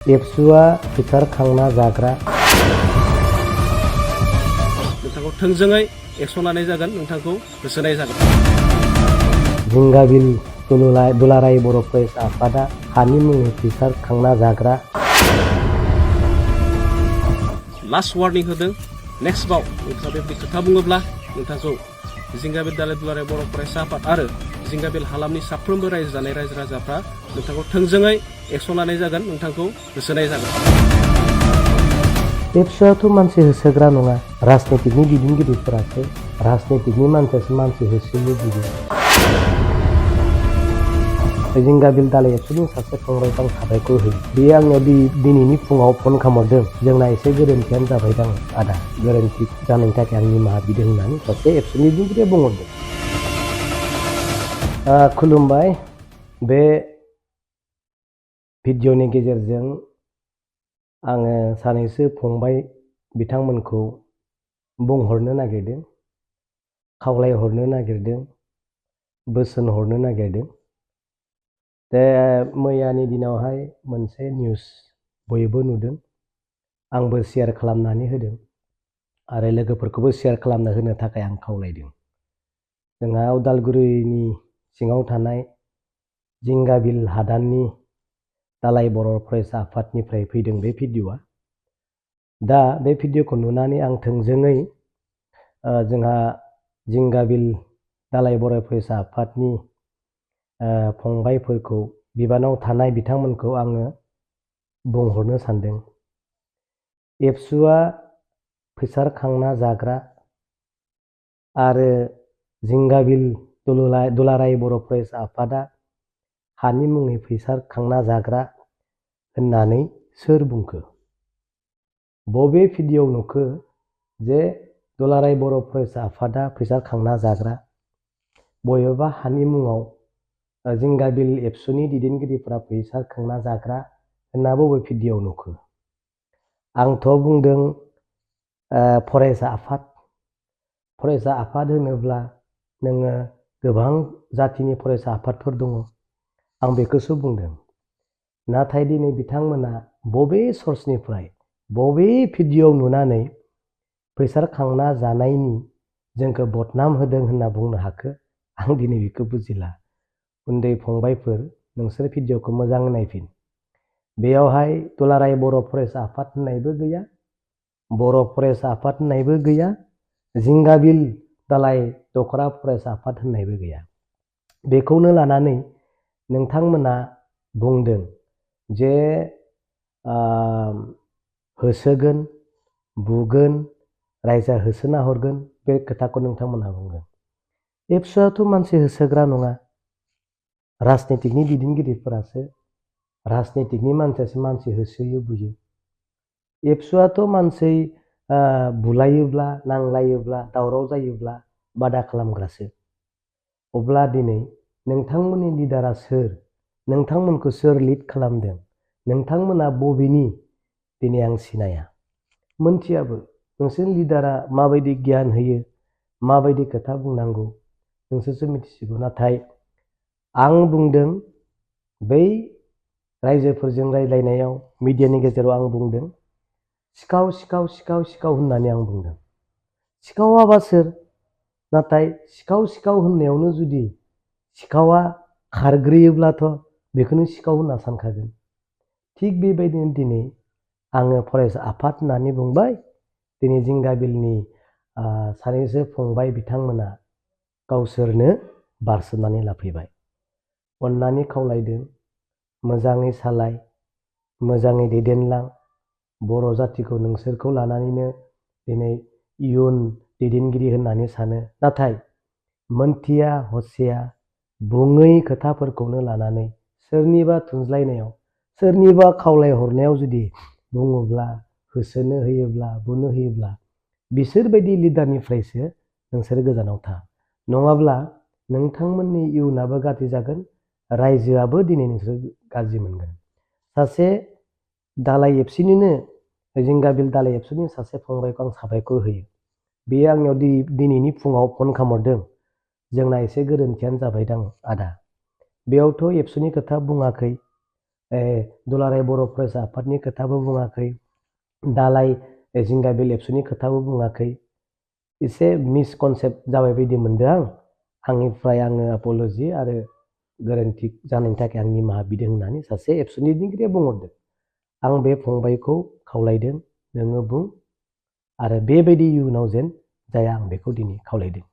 एबसुआ फोथार खांना जाग्रा नोंथांखौ थोंजोङै एक्सन लानाय जागोन, नोंथांखौ होसोनाय जागोन। जिंगाबिल दुलाराय बर' फरायसा आफादा हानि मुङै फोथार खांना जाग्रा। लास्ट वार्निं होदों, नेक्स्ट बाव नोंथाङा बेबायदि खोथा बुङोब्ला नोंथांखौ जिंगाबिल दुलाराय बर' फरायसा आफाद आरो जिंगाबिल हालामनि साफ्रोमबो रायजो जानाय रायजो राजाफ्रा नोंथांखौ थोंजोङै एक्सन लानाय जागोन, नोंथांखौ होसोनाय जागोन। एबसुआथ' मानसि होसोग्रा नङा, राजनितिकनि दैदेनगिरिफोरासो राजनितिकनि मानसियासो मानसि होसोयो बुयो। जिंगाबिल दालाय एबसुनि सासे फंबायखौ आं साबायखर होयो। बेयो आंनियाव दिनैनि फुङाव फन खालामहरदों, जोंना एसे गोरोन्थियानो जाबायदां आदा, गोरोन्थि जानायनि थाखाय आं निमाहा बिदों होननानै सासे एबसुनि दैदेनगिरिया बुंहरदों। खुलुमबाय। बे भिडिअनि गेजेरजों आङो सानैसो फंबाय बिथांमोनखौ बुंहरनो नागिरदों, खावलायहरनो नागिरदों, बोसोन हरनो नागिरदों। मैयानि दिनावहाय मोनसे निउस बयबो नुदों, आंबो शेयार खालामनानै होदों आरो लोगोफोरखौबो शेयार खालामना होनो थाखाय आं खावलायदों। जोंहा उदालगुरिनि सिङाव थानाय जिंगाबिल हादाननि दालाय बर' फरायसा आफादनिफ्राय फैदों बे भिडिअआ। दा बे भिडिअखौ नुनानै आं थोंजोङै जोंहा जिंगाबिल दालाय बर' फरायसा आफादनि फंबायफोरखौ, बिबानाव थानाय बिथांमोनखौ आङो बुंहरनो सानदों। एबसुआ फोथार खांना जाग्रा आरो जिंगाबिल दुलाराय बर' फरायसा आफादा हानि मुङै फोथार खांना जाग्रा होननानै सोर बुंखो? बबे भिडिअआव नुखो जे दुलाराय बर' फरायसा आफादा फोथार खांना जाग्रा? बबेबा हानि मुङाव जिंगाबिल एबसुनि दैदेनगिरिफोरा फोथार खांना जाग्रा होनना बबे भिडिअआव नुखो? आंथ' बुंदों फरायसा आफाद। फरायसा आफाद होनोब्ला नोङो गोबां जाथिनि फरायसा आफादफोर दङ, आं बेखौसो बुंदों। नाथाय दिनै बिथांमोना बबे सर्सनिफ्राय, बबे भिडिअआव नुनानै फोथार खांना जानायनि जोंखौ बदनाम होदों होनना बुंनो हाखो? आं दिनै बेखौ बुजिला। उन्दै फंबायफोर, नोंसोर भिडिअखौ मोजाङै नायफिन। बेयावहाय दुलाराय बर' फरायसा आफाद होननायबो गैया, बर' फरायसा आफाद होननायबो गैया, जिंगाबिल दालाय दखरा फरायसा आफाद होननायबो गैया। बेखौनो लानानै नोंथांमोना बुंदों जे होसोगोन, बुगोन, रायजा होसोना हरगोन, बे खोथाखौ नोंथांमोनहा बुंगोन। एबसुआथ' मानसि होसोग्रा नङा, राजनितिकनि दैदेनगिरिफोरासो राजनितिकनि मानसियासो मानसि होसोयो बुयो। एबसुआथ' मानसि बुलायोब्ला, नांलायोब्ला, दावराव जायोब्ला बादा खालामग्रासो। अब्ला दिनै नोंथांमोननि लिडारा सोर? नोंथांमोनखौ सोर लिड खालामदों? नोंथांमोना बबेनि? दिनै आं सिनाया, मोनथियाबो। नोंसोरनि लिडारा माबायदि गियान होयो, माबायदि खोथा बुंनांगौ, नोंसोरसो मिथिसिगौ। नाथाय आं बुंदों, बै रायजोफोरजों रायज्लायनायाव मिडियानि गेजेराव आं बुंदों, सिखाव सिखाव सिखाव सिखाव होननानै आं बुंदों। सिखावाबा सोर? नाथाय सिखाव सिखाव होननायावनो जुदि सिखावा खारग्रोयोब्लाथ' बेखौनो सिखाव होनना सानखागोन। थिग बेबायदिनो दिनै आङो फरायसा आफाद होननानै बुंबाय। दिनै जिंगाबिलनि सानैसो फंबाय बिथांमोना गावसोरनो बारसोमनानै लाफैबाय। अननानै खावलायदों, मोजाङै सालाय, मोजाङै दैदेनलां। बर' जाथिखौ नोंसोरखौ लानानैनो दिनै इयुन दैदेनगिरि होननानै सानो। नाथाय मोनथिया हसिया बुङै खोथाफोरखौनो लानानै सोरनिबा थुनज्लायनायाव, सोरनिबा खावलायहरनायाव जुदि बुङोब्ला, होसोनो होयोब्ला, बुनो होयोब्ला, बिसोरबायदि लिडारनिफ्रायसो नोंसोर गोजानाव था। नङाब्ला नोंथांमोननि इयुनाबो गाज्रि जागोन, रायजोआबो दिनै नोंसोर गाज्रि मोनगोन। सासे दालाय एबसुनिनो, जिंगाबिल दालाय एबसुनि सासे फंबायखौ आं साबायखर होयो। बेयो आंनियाव दिनैनि फुङाव फन खालामहरदों, जोंना एसे गोरोन्थियानो जाबायदां आदा। बेयावथ' एबसुनि खोथा बुङाखै, दुलाराय बर' फरायसा आफादनि खोथाबो बुङाखै, दालाय जिंगाबिल एबसुनि खोथाबो बुङाखै। एसे मिसकनसेप्ट जाबाय बायदि मोनदों आं। आंनिफ्राय आङो अपलजि आरो गोरोन्थि जानायनि थाखाय आं निमाहा बिदों होननानै सासे एबसुनि दैदेनगिरिया बुंहरदों। आं बे फंबायखौ खावलायदों, नोङो बुं आरो बेबायदि इयुनाव जेन जाया आं बेखौ दिनै खावलायदों।